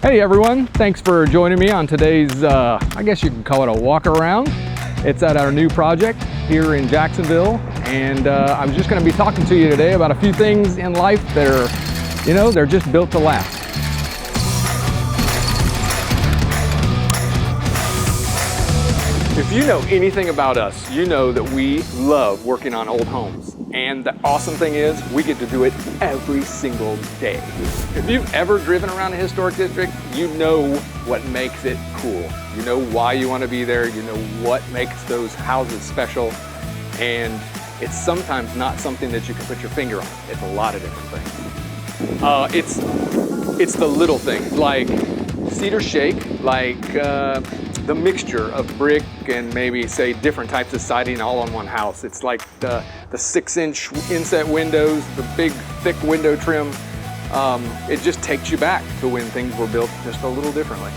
Hey everyone, thanks for joining me on today's, I guess you can call it a walk around. It's at our new project here in Jacksonville, and I'm just going to be talking to you today about a few things in life that are, they're just built to last. If you know anything about us, you know that we love working on old homes. And the awesome thing is, we get to do it every single day. If you've ever driven around a historic district, you know what makes it cool. You know why you want to be there. You know what makes those houses special. And it's sometimes not something that you can put your finger on. It's a lot of different things. It's the little things, like cedar shake, like the mixture of brick and maybe say different types of siding all on one house. It's like the 6-inch inset windows, the big thick window trim. It just takes you back to when things were built just a little differently.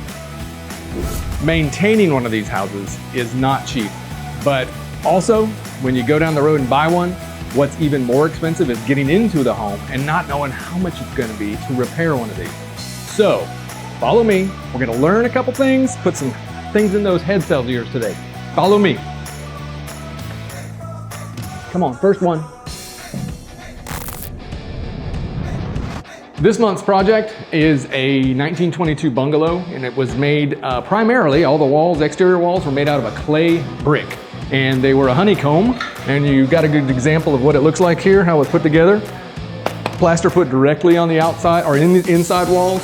Maintaining one of these houses is not cheap, but also when you go down the road and buy one, what's even more expensive is getting into the home and not knowing how much it's going to be to repair one of these. So follow me. We're going to learn a couple things, put some things in those head cells of yours today. Follow me. Come on, first one. This month's project is a 1922 bungalow, and it was made primarily, all the walls, exterior walls, were made out of a clay brick. And they were a honeycomb, and you got a good example of what it looks like here, how it's put together. Plaster put directly on the outside or in the inside walls,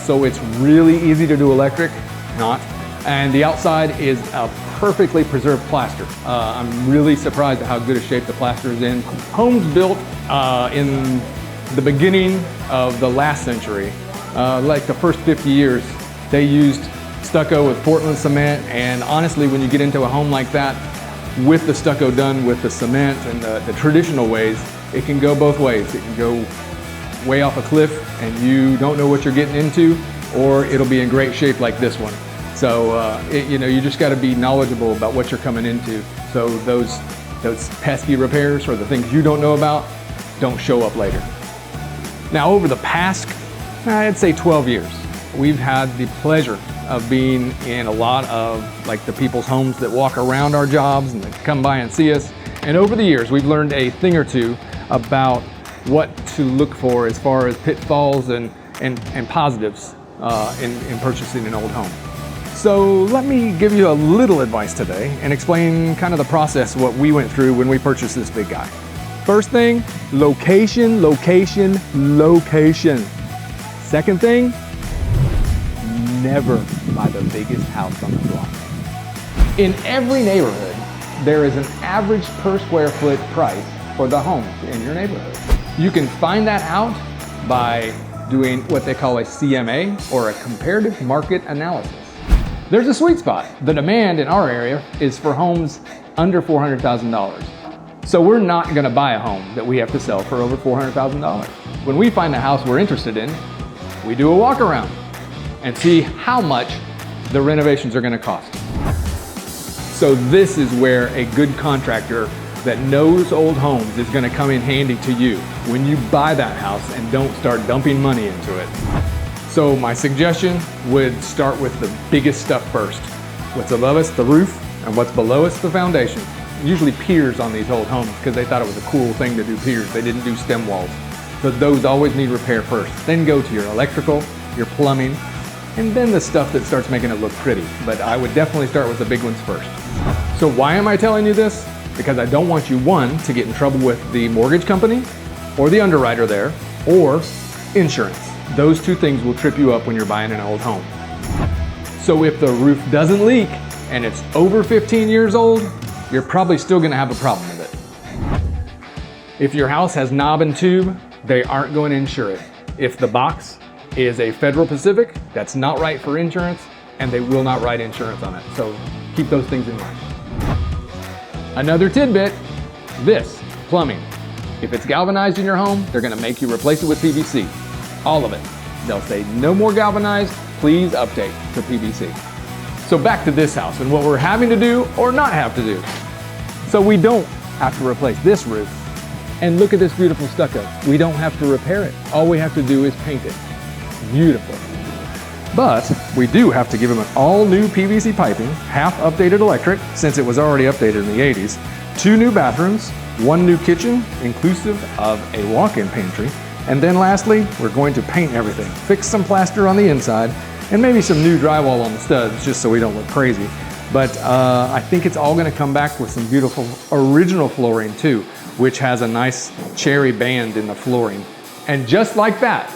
so it's really easy to do electric, not. And the outside is a perfectly preserved plaster. I'm really surprised at how good a shape the plaster is in. Homes built in the beginning of the last century, like the first 50 years, they used stucco with Portland cement. And honestly, when you get into a home like that, with the stucco done with the cement and the traditional ways, it can go both ways. It can go way off a cliff and you don't know what you're getting into, or it'll be in great shape like this one. So, you just got to be knowledgeable about what you're coming into. So those pesky repairs or the things you don't know about don't show up later. Now, over the past, I'd say 12 years, we've had the pleasure of being in a lot of like the people's homes that walk around our jobs and that come by and see us. And over the years, we've learned a thing or two about what to look for as far as pitfalls and positives in purchasing an old home. So let me give you a little advice today and explain kind of the process, what we went through when we purchased this big guy. First thing, location, location, location. Second thing, never buy the biggest house on the block. In every neighborhood, there is an average per square foot price for the homes in your neighborhood. You can find that out by doing what they call a CMA, or a comparative market analysis. There's a sweet spot. The demand in our area is for homes under $400,000. So we're not going to buy a home that we have to sell for over $400,000. When we find a house we're interested in, we do a walk around and see how much the renovations are going to cost. So this is where a good contractor that knows old homes is going to come in handy to you when you buy that house and don't start dumping money into it. So my suggestion would start with the biggest stuff first. What's above us, the roof, and what's below us, the foundation. Usually piers on these old homes because they thought it was a cool thing to do piers. They didn't do stem walls. So those always need repair first. Then go to your electrical, your plumbing, and then the stuff that starts making it look pretty. But I would definitely start with the big ones first. So why am I telling you this? Because I don't want you, one, to get in trouble with the mortgage company or the underwriter there, or insurance. Those two things will trip you up when you're buying an old home. So if the roof doesn't leak and it's over 15 years old, you're probably still gonna have a problem with it. If your house has knob and tube, they aren't going to insure it. If the box is a Federal Pacific, that's not right for insurance, and they will not write insurance on it. So keep those things in mind. Another tidbit, this, plumbing. If it's galvanized in your home, they're gonna make you replace it with PVC. All of it. They'll say no more galvanized, please update to PVC. So back to this house and what we're having to do or not have to do. So we don't have to replace this roof. And look at this beautiful stucco. We don't have to repair it. All we have to do is paint it. Beautiful. But we do have to give him an all new PVC piping, half updated electric, since it was already updated in the 80s, 2 new bathrooms, 1 new kitchen, inclusive of a walk-in pantry, and then lastly, we're going to paint everything, fix some plaster on the inside, and maybe some new drywall on the studs, just so we don't look crazy. But I think it's all gonna come back with some beautiful original flooring too, which has a nice cherry band in the flooring. And just like that,